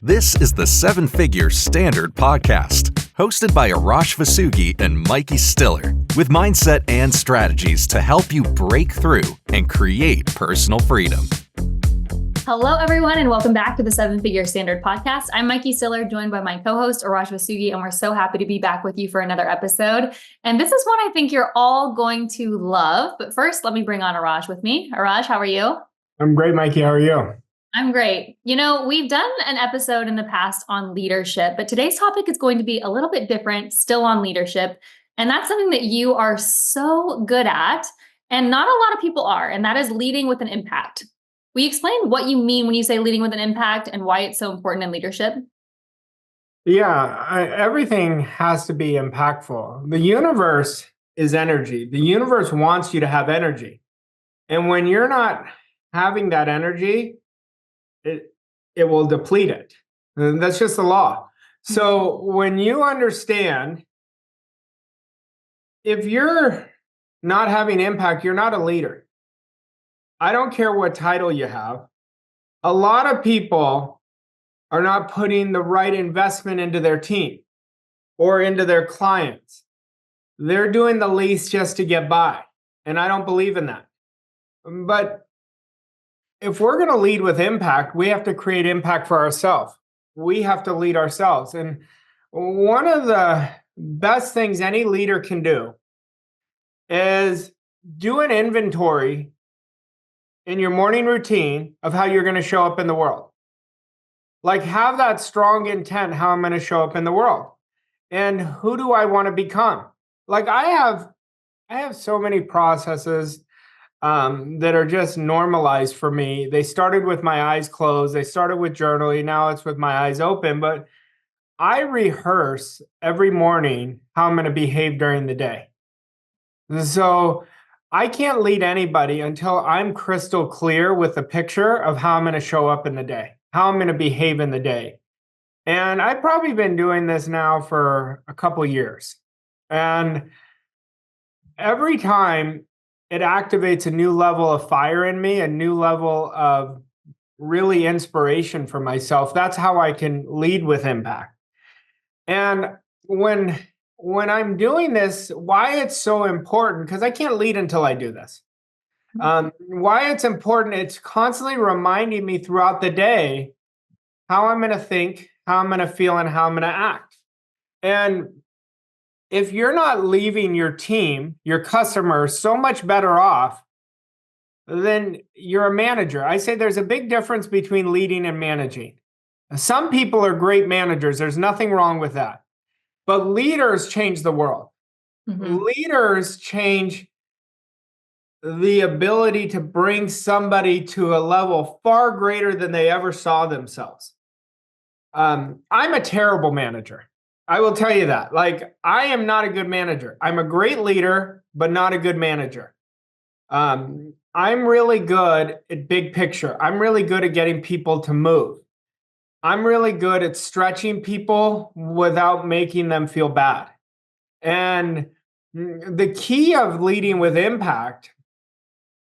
This is the Seven Figure Standard Podcast, hosted by Arash Vossoughi and Mikey Stiller, with mindset and strategies to help you break through and create personal freedom. Hello, everyone, and welcome back to the Seven Figure Standard Podcast. I'm Mikey Stiller, joined by my co-host, Arash Vossoughi, and we're so happy to be back with you for another episode. And this is one I think you're all going to love. But first, let me bring on Arash with me. Arash, how are you? I'm great, Mikey. How are you? I'm great. You know, we've done an episode in the past on leadership, but today's topic is going to be a little bit different, still on leadership. And that's something that you are so good at, and not a lot of people are, and that is leading with an impact. Will you explain what you mean when you say leading with an impact and why it's so important in leadership? Yeah, everything has to be impactful. The universe is energy. The universe wants you to have energy. And when you're not having that energy, it will deplete it. And that's just the law. So when you understand, if you're not having impact, you're not a leader. I don't care what title you have. A lot of people are not putting the right investment into their team or into their clients. They're doing the least just to get by. And I don't believe in that. But if we're going to lead with impact, we have to create impact for ourselves. We have to lead ourselves. And one of the best things any leader can do is do an inventory in your morning routine of how you're going to show up in the world. Like, have that strong intent, how I'm going to show up in the world. And who do I want to become? Like, I have so many processes that are just normalized for me. They started with my eyes closed. They started with journaling. Now it's with my eyes open. But I rehearse every morning how I'm going to behave during the day. So I can't lead anybody until I'm crystal clear with the picture of how I'm going to show up in the day, how I'm going to behave in the day. And I've probably been doing this now for a couple of years. And every time it activates a new level of fire in me, a new level of really inspiration for myself. That's how I can lead with impact. And when I'm doing this, why it's so important, because I can't lead until I do this. Why it's important, it's constantly reminding me throughout the day how I'm going to think, how I'm going to feel, and how I'm going to act. And if you're not leaving your team, your customers, so much better off, then you're a manager. I say there's a big difference between leading and managing. Some people are great managers. There's nothing wrong with that. But leaders change the world. Mm-hmm. Leaders change the ability to bring somebody to a level far greater than they ever saw themselves. I'm a terrible manager. I will tell you that. Like, I am not a good manager. I'm a great leader, but not a good manager. I'm really good at big picture. I'm really good at getting people to move. I'm really good at stretching people without making them feel bad. And the key of leading with impact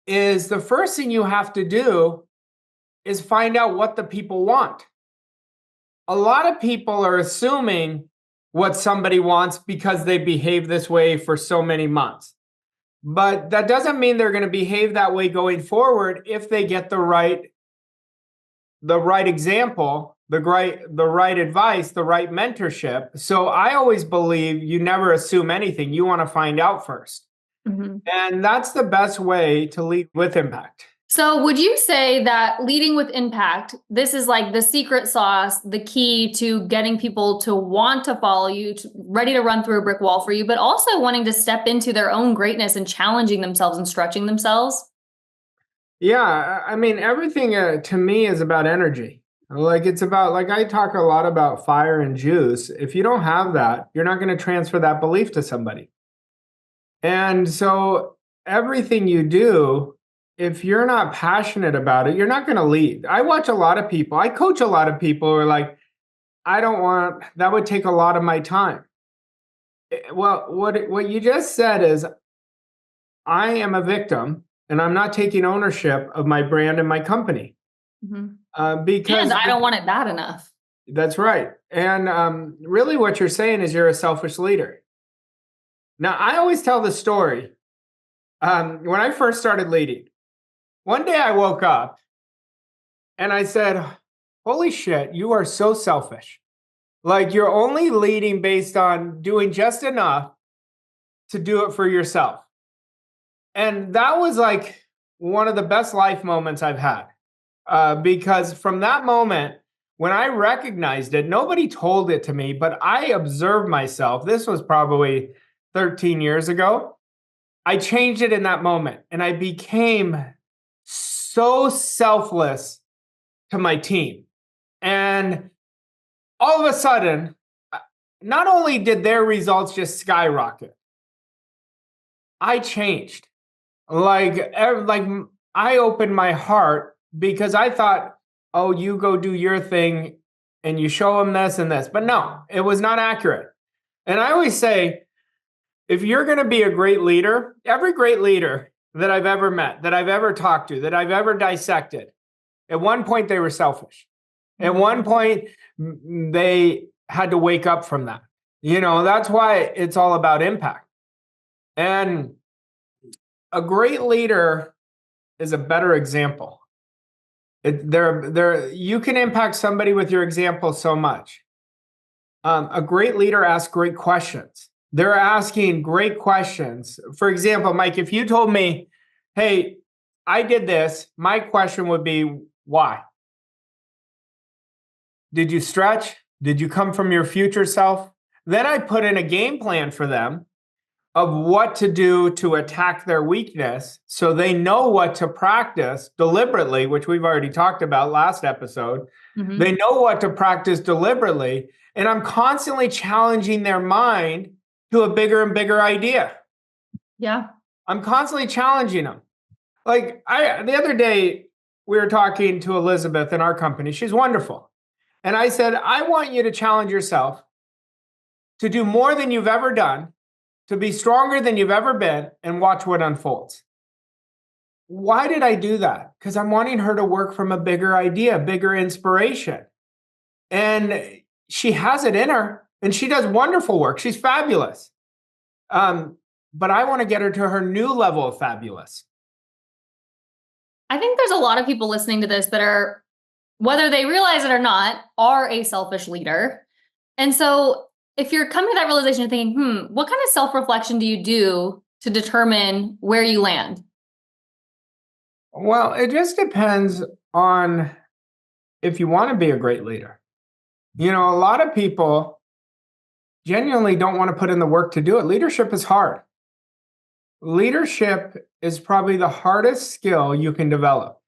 is the first thing you have to do is find out what the people want. A lot of people are assuming what somebody wants because they behave this way for so many months. But that doesn't mean they're going to behave that way going forward if they get the right example, the right advice, the right mentorship. So I always believe you never assume anything. You want to find out first. Mm-hmm. And that's the best way to lead with impact. So would you say that leading with impact, this is like the secret sauce, the key to getting people to want to follow you, ready to run through a brick wall for you, but also wanting to step into their own greatness and challenging themselves and stretching themselves? Yeah, I mean, everything to me is about energy. Like, it's about, like, I talk a lot about fire and juice. If you don't have that, you're not going to transfer that belief to somebody. And so everything you do, if you're not passionate about it, you're not going to lead. I watch a lot of people. I coach a lot of people who are like, that would take a lot of my time. Well, what you just said is, I am a victim and I'm not taking ownership of my brand and my company. Mm-hmm. Because I don't want it bad enough. That's right. And really what you're saying is you're a selfish leader. Now, I always tell the story. When I first started leading, one day I woke up and I said, holy shit, you are so selfish. Like you're only leading based on doing just enough to do it for yourself. And that was like one of the best life moments I've had. Because from that moment, when I recognized it, nobody told it to me, but I observed myself. This was probably 13 years ago. I changed it in that moment and I became so selfless to my team. And all of a sudden, not only did their results just skyrocket, I changed. Like I opened my heart because I thought, oh, you go do your thing and you show them this and this. But no, it was not accurate. And I always say, if you're going to be a great leader, every great leader that I've ever met, that I've ever talked to, that I've ever dissected, at one point they were selfish. At one point, they had to wake up from that. That's why it's all about impact. And a great leader is a better example. You can impact somebody with your example so much. A great leader asks great questions. They're asking great questions. For example, Mike, if you told me, hey, I did this, my question would be, why? Did you stretch? Did you come from your future self? Then I put in a game plan for them of what to do to attack their weakness so they know what to practice deliberately, which we've already talked about last episode. Mm-hmm. They know what to practice deliberately. And I'm constantly challenging their mind to a bigger and bigger idea. Yeah. I'm constantly challenging them. Like the other day, we were talking to Elizabeth in our company. She's wonderful. And I said, I want you to challenge yourself to do more than you've ever done, to be stronger than you've ever been, and watch what unfolds. Why did I do that? Because I'm wanting her to work from a bigger idea, bigger inspiration. And she has it in her, and she does wonderful work. She's fabulous. But I want to get her to her new level of fabulous. I think there's a lot of people listening to this that are, whether they realize it or not, are a selfish leader. And so if you're coming to that realization and thinking, what kind of self-reflection do you do to determine where you land? Well, it just depends on if you want to be a great leader. A lot of people genuinely don't want to put in the work to do it. Leadership is hard. Leadership is probably the hardest skill you can develop.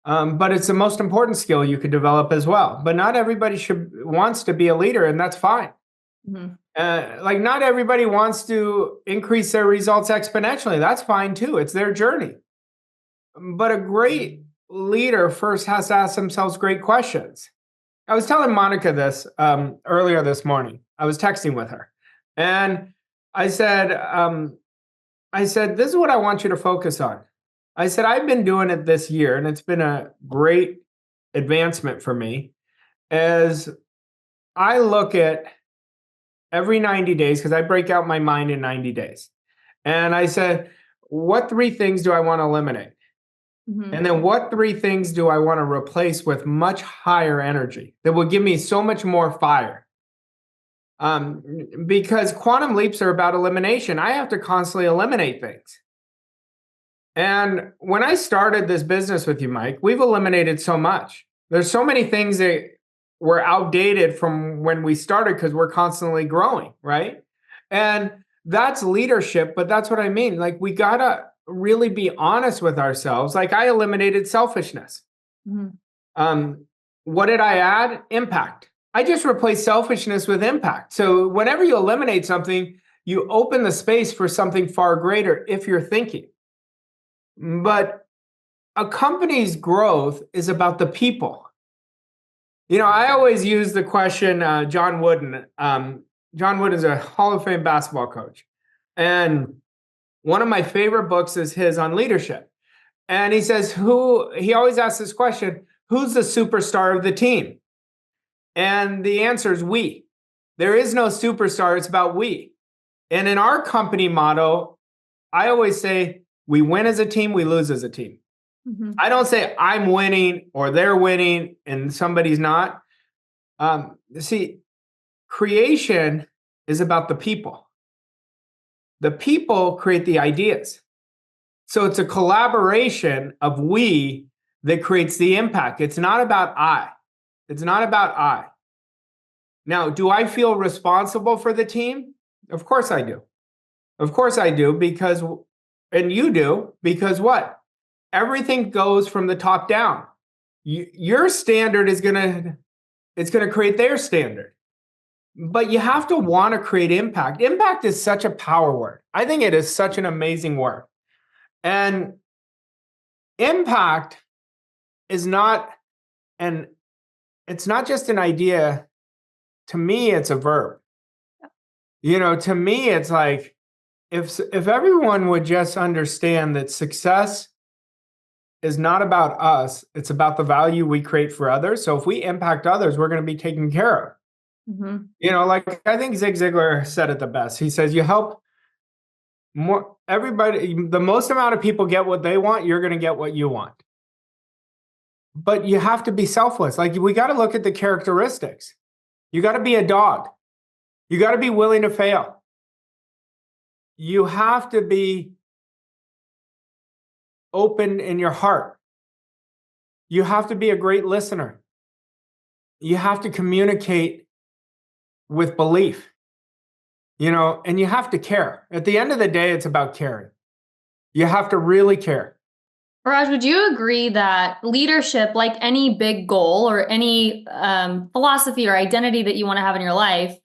But it's the most important skill you could develop as well. But not everybody wants to be a leader, and that's fine. Mm-hmm. Not everybody wants to increase their results exponentially. That's fine too. It's their journey. But a great leader first has to ask themselves great questions. I was telling Monica this earlier this morning. I was texting with her, and I said, this is what I want you to focus on. I said, I've been doing it this year, and it's been a great advancement for me, as I look at every 90 days, because I break out my mind in 90 days. And I said, what 3 things do I want to eliminate? Mm-hmm. And then what 3 things do I want to replace with much higher energy that will give me so much more fire? Because quantum leaps are about elimination. I have to constantly eliminate things. And when I started this business with you, Mike, we've eliminated so much. There's so many things that were outdated from when we started because we're constantly growing, right? And that's leadership, but that's what I mean. Like, we got to really be honest with ourselves. Like, I eliminated selfishness. Mm-hmm. What did I add? Impact. I just replaced selfishness with impact. So whenever you eliminate something, you open the space for something far greater if you're thinking. But a company's growth is about the people. I always use the question, John Wooden. John Wooden is a Hall of Fame basketball coach. And one of my favorite books is his on leadership. And he says, he always asks this question, who's the superstar of the team? And the answer is we. There is no superstar. It's about we. And in our company motto, I always say we win as a team, we lose as a team. I don't say I'm winning or they're winning and somebody's not. See, creation is about the people. The people create the ideas. So it's a collaboration of we that creates the impact. It's not about I. It's not about I. Now, do I feel responsible for the team? Of course I do. Of course I do, because, and you do, because what? Everything goes from the top down. Your standard is it's going to create their standard. But you have to want to create impact. Impact is such a power word. I think it is such an amazing word. And impact is not, and it's not just an idea. To me, it's a verb. To me, it's like, if everyone would just understand that success is not about us, it's about the value we create for others. So if we impact others, we're going to be taken care of. Like I think Zig Ziglar said it the best. He says, you help the most amount of people get what they want, you're going to get what you want. But you have to be selfless. Like, we got to look at the characteristics. You got to be a dog. You got to be willing to fail. You have to be open in your heart. You have to be a great listener. You have to communicate with belief, and you have to care. At the end of the day, it's about caring. You have to really care. Arash, would you agree that leadership, like any big goal or any philosophy or identity that you want to have in your life,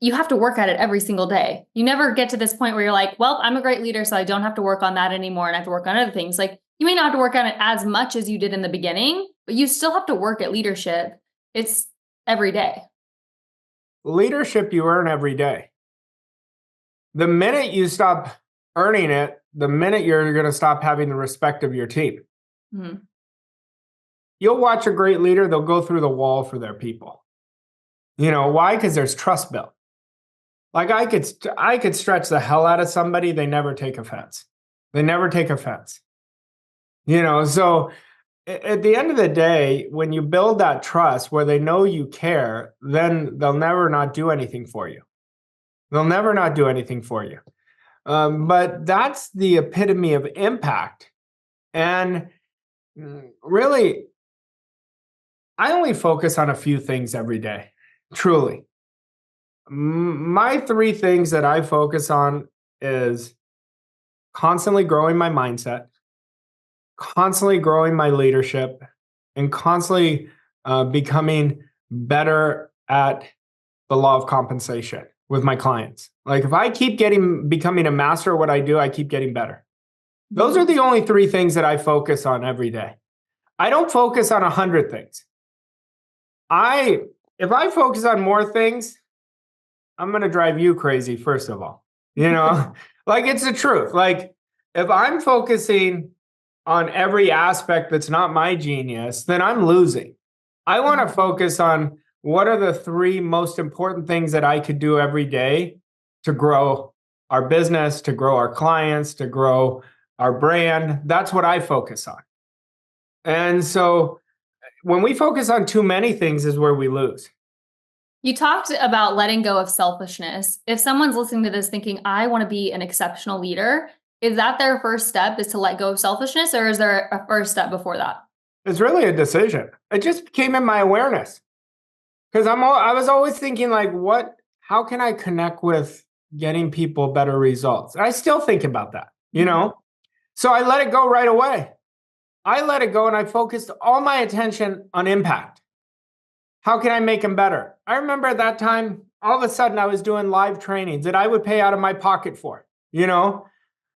you have to work at it every single day? You never get to this point where you're like, well, I'm a great leader, so I don't have to work on that anymore and I have to work on other things. Like, you may not have to work on it as much as you did in the beginning, but you still have to work at leadership. It's every day. Leadership you earn every day. The minute you stop earning it, the minute you're going to stop having the respect of your team. You'll watch a great leader, they'll go through the wall for their people. Why? Because there's trust built. Like, I could stretch the hell out of somebody, they never take offense. They never take offense. So at the end of the day, when you build that trust where they know you care, then they'll never not do anything for you. They'll never not do anything for you. But that's the epitome of impact. And really, I only focus on a few things every day, truly. My 3 things that I focus on is constantly growing my mindset, constantly growing my leadership, and constantly becoming better at the law of compensation with my clients. Like, if I keep becoming a master of what I do, I keep getting better. Those are the only 3 things that I focus on every day. I don't focus on 100 things. If I focus on more things, I'm going to drive you crazy, first of all. Like, it's the truth. Like, if I'm focusing on every aspect that's not my genius, then I'm losing. I want to focus on what are the 3 most important things that I could do every day to grow our business, to grow our clients, to grow our brand. That's what I focus on. And so when we focus on too many things is where we lose. You talked about letting go of selfishness. If someone's listening to this thinking, I want to be an exceptional leader, is that their first step, is to let go of selfishness, or is there a first step before that? It's really a decision. It just came in my awareness. Because I was always thinking, like, how can I connect with getting people better results? And I still think about that, So I let it go right away. I let it go and I focused all my attention on impact. How can I make them better? I remember at that time, all of a sudden I was doing live trainings that I would pay out of my pocket for,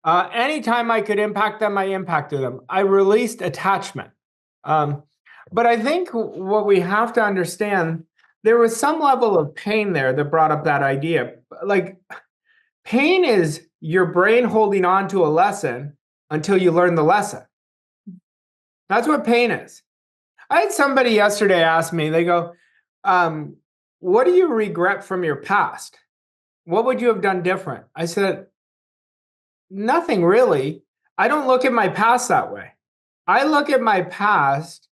anytime I could impact them, I impacted them. I released attachment. But I think what we have to understand, there was some level of pain there that brought up that idea. Like, pain is your brain holding on to a lesson until you learn the lesson. That's what pain is. I had somebody yesterday ask me, they go, what do you regret from your past? What would you have done different? I said, nothing really. I don't look at my past that way. I look at my past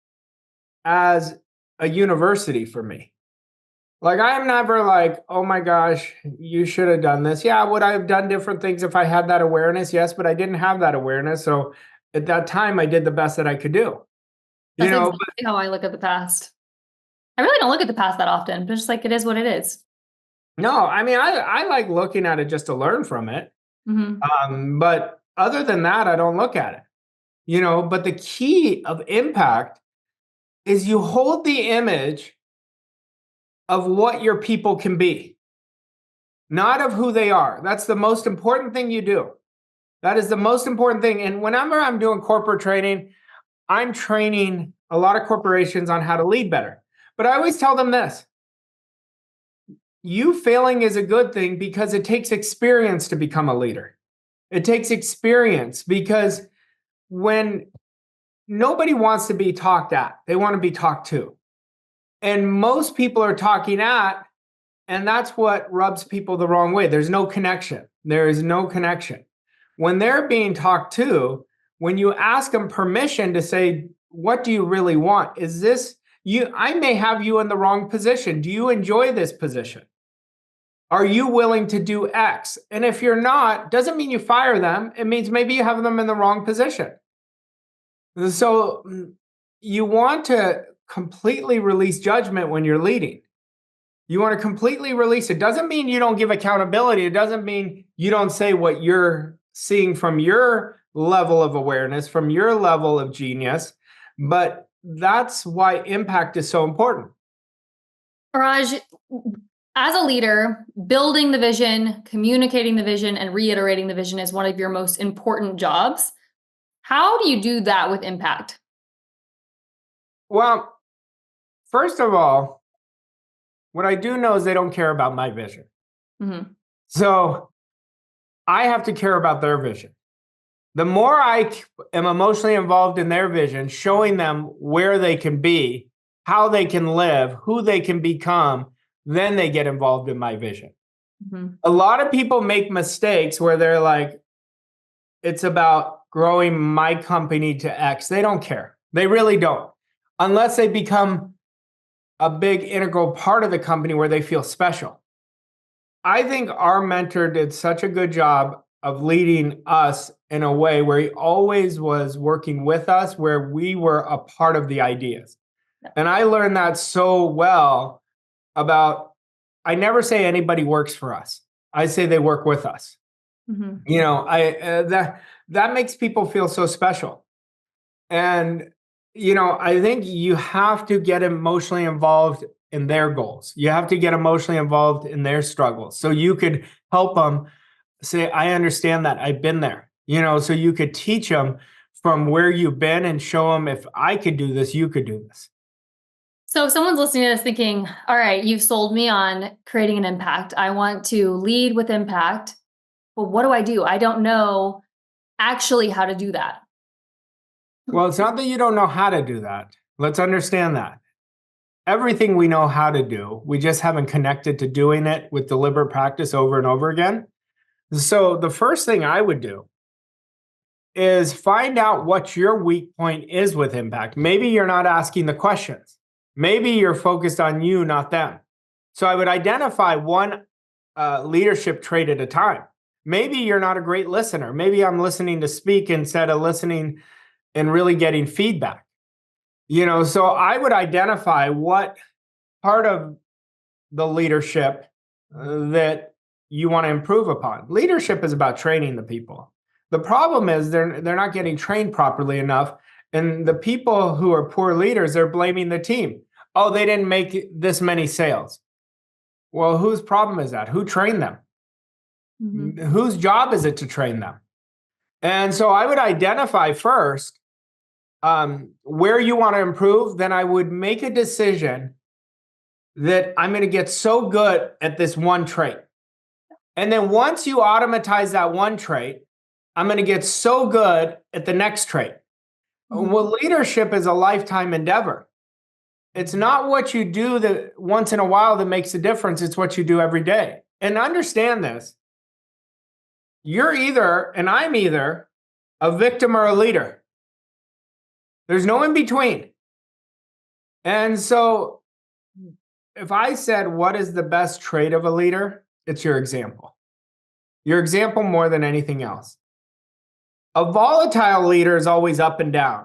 as a university for me. Like, I'm never like, oh my gosh, you should have done this. Yeah, would I have done different things if I had that awareness? Yes, but I didn't have that awareness. So at that time, I did the best that I could do. That's exactly how I look at the past. I really don't look at the past that often, but just like it is what it is. No, I mean, I like looking at it just to learn from it. But other than that, I don't look at it. But the key of impact is you hold the image of what your people can be, not of who they are. That's the most important thing you do. That is the most important thing. And whenever I'm doing corporate training, I'm training a lot of corporations on how to lead better. But I always tell them this: you failing is a good thing because it takes experience to become a leader. It takes experience because when nobody wants to be talked at, they want to be talked to. And most people are talking at, and that's what rubs people the wrong way. There's no connection. There is no connection. When they're being talked to, when you ask them permission to say, what do you really want? Is this you? I may have you in the wrong position. Do you enjoy this position? Are you willing to do X? And if you're not, doesn't mean you fire them. It means maybe you have them in the wrong position. So you want to completely release judgment when you're leading. You want to completely release it. Doesn't mean you don't give accountability. It doesn't mean you don't say what you're seeing from your level of awareness, from your level of genius. But that's why impact is so important. Raj, as a leader, building the vision, communicating the vision, and reiterating the vision is one of your most important jobs. How do you do that with impact? Well, first of all, what I do know is they don't care about my vision. So I have to care about their vision. The more I am emotionally involved in their vision, showing them where they can be, how they can live, who they can become, then they get involved in my vision. A lot of people make mistakes where they're like, it's about growing my company to X. They don't care. They really don't. Unless they become a big integral part of the company where they feel special. I think our mentor did such a good job of leading us in a way where he always was working with us, where we were a part of the ideas. And I learned that so well about, I never say anybody works for us. I say they work with us. That makes people feel so special. And I think you have to get emotionally involved in their goals. You have to get emotionally involved in their struggles. So you could help them say, I understand that. I've been there. So you could teach them from where you've been and show them, if I could do this, you could do this. So if someone's listening to this thinking, all right, you've sold me on creating an impact. I want to lead with impact. But what do? I don't know actually how to do that. Well, it's not that you don't know how to do that. Let's understand that. Everything we know how to do, we just haven't connected to doing it with deliberate practice over and over again. So the first thing I would do is find out what your weak point is with impact. Maybe you're not asking the questions. Maybe you're focused on you, not them. So I would identify one leadership trait at a time. Maybe you're not a great listener. Maybe I'm listening to speak instead of listening and really getting feedback. So I would identify what part of the leadership that you want to improve upon. Leadership is about training the people. The problem is they're not getting trained properly enough. And the people who are poor leaders, they're blaming the team. Oh, they didn't make this many sales. Well, whose problem is that? Who trained them? Whose job is it to train them? And so I would identify first where you want to improve. Then I would make a decision that I'm going to get so good at this one trait. And then once you automatize that one trait, I'm going to get so good at the next trait. Well, leadership is a lifetime endeavor. It's not what you do that once in a while that makes a difference. It's what you do every day. And understand this. You're either, and I'm either, a victim or a leader. There's no in between. And so if I said, what is the best trait of a leader? It's your example. Your example more than anything else. A volatile leader is always up and down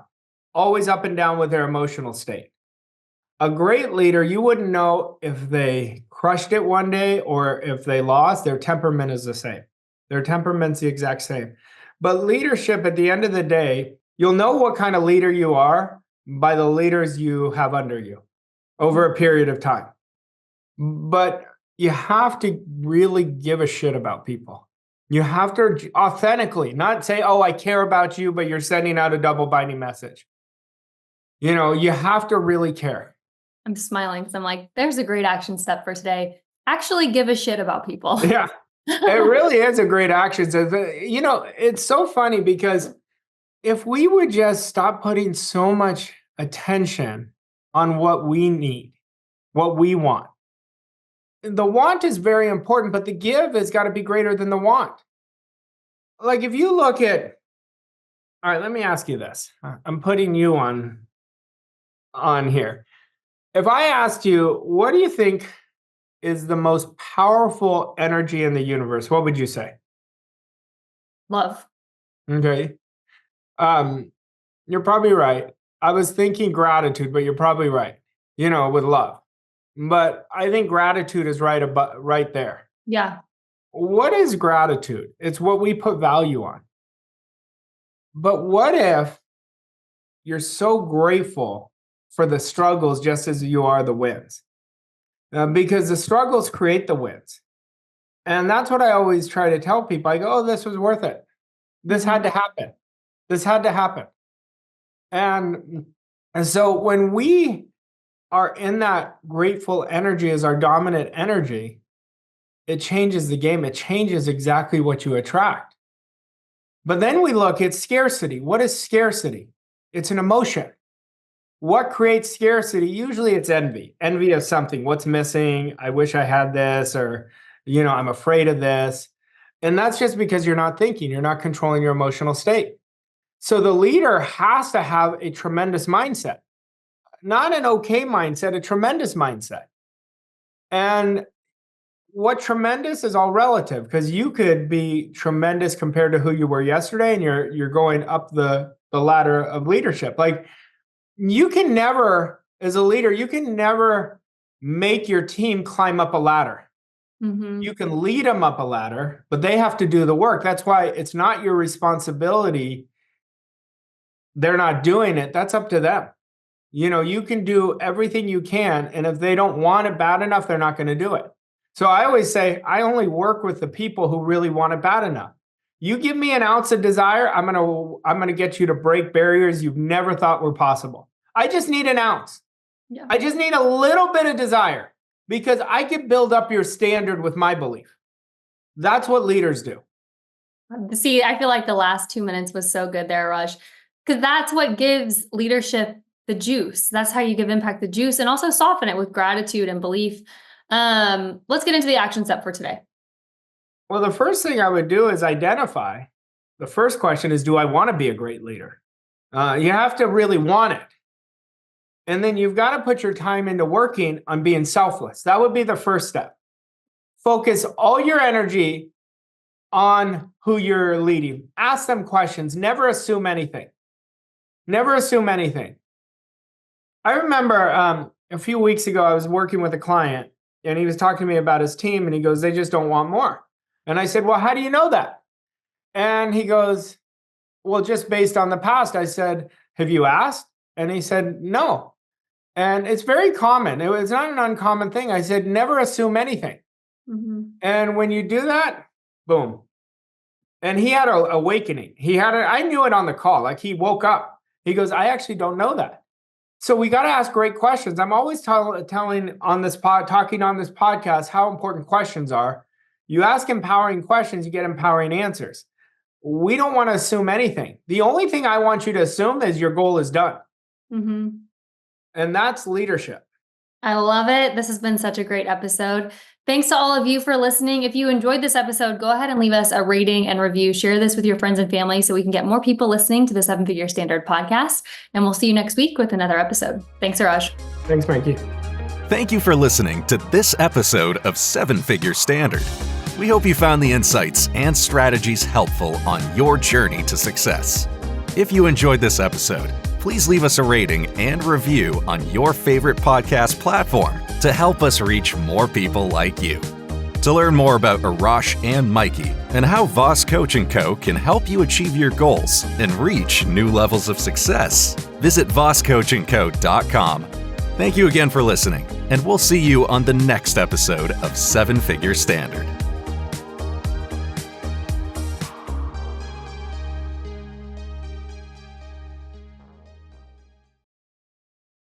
with their emotional state. A great leader, you wouldn't know if they crushed it one day or if they lost. Their temperament is the same. Their temperament's the exact same. But leadership, at the end of the day, you'll know what kind of leader you are by the leaders you have under you over a period of time. But you have to really give a shit about people. You have to authentically, not say, oh, I care about you, but you're sending out a double binding message. You have to really care. I'm smiling because I'm like, there's a great action step for today. Actually give a shit about people. Yeah, it really is a great action step. It's so funny because if we would just stop putting so much attention on what we need, what we want. The want is very important, but the give has got to be greater than the want. Like if you look at, all right, let me ask you this. I'm putting you on here. If I asked you, what do you think is the most powerful energy in the universe? What would you say? Love. Okay. You're probably right. I was thinking gratitude, but you're probably right. With love. But I think gratitude is right there. Yeah. What is gratitude? It's what we put value on. But what if you're so grateful for the struggles just as you are the wins? Because the struggles create the wins. And that's what I always try to tell people. I go, oh, this was worth it. This had to happen. This had to happen. And so when we are in that grateful energy as our dominant energy, it changes the game. It changes exactly what you attract. But then we look at scarcity. What is scarcity? It's an emotion. What creates scarcity? Usually it's envy. Envy of something. What's missing? I wish I had this, or, I'm afraid of this. And that's just because you're not thinking. You're not controlling your emotional state. So the leader has to have a tremendous mindset. Not an okay mindset, a tremendous mindset. And what tremendous is all relative, because you could be tremendous compared to who you were yesterday, and you're going up the ladder of leadership. Like you can never, as a leader, you can never make your team climb up a ladder. Mm-hmm. You can lead them up a ladder, but they have to do the work. That's why it's not your responsibility. They're not doing it. That's up to them. You can do everything you can, and if they don't want it bad enough, they're not going to do it. So I always say, I only work with the people who really want it bad enough. You give me an ounce of desire, I'm gonna get you to break barriers you've never thought were possible. I just need an ounce. Yeah. I just need a little bit of desire, because I can build up your standard with my belief. That's what leaders do. See, I feel like the last 2 minutes was so good there, Arash, because that's what gives leadership the juice. That's how you give impact the juice, and also soften it with gratitude and belief. Let's get into the action step for today. Well, the first thing I would do is identify. The first question is, do I want to be a great leader? You have to really want it. And then you've got to put your time into working on being selfless. That would be the first step. Focus all your energy on who you're leading. Ask them questions. Never assume anything. Never assume anything. I remember a few weeks ago, I was working with a client, and he was talking to me about his team, and he goes, they just don't want more. And I said, well, how do you know that? And he goes, well, just based on the past. I said, have you asked? And he said, no. And it's very common. It's not an uncommon thing. I said, never assume anything. Mm-hmm. And when you do that, boom. And he had an awakening. I knew it on the call. Like he woke up. He goes, I actually don't know that. So we got to ask great questions. I'm always talking on this podcast how important questions are. You ask empowering questions, you get empowering answers. We don't want to assume anything. The only thing I want you to assume is your goal is done. Mm-hmm. And that's leadership. I love it. This has been such a great episode. Thanks to all of you for listening. If you enjoyed this episode, go ahead and leave us a rating and review. Share this with your friends and family so we can get more people listening to the 7-Figure Standard podcast. And we'll see you next week with another episode. Thanks, Arash. Thanks, Mikey. Thank you for listening to this episode of 7-Figure Standard. We hope you found the insights and strategies helpful on your journey to success. If you enjoyed this episode, please leave us a rating and review on your favorite podcast platform to help us reach more people like you. To learn more about Arash and Mikey and how Voss Coach & Co. can help you achieve your goals and reach new levels of success, visit vosscoachandco.com. Thank you again for listening, and we'll see you on the next episode of 7-Figure Standard.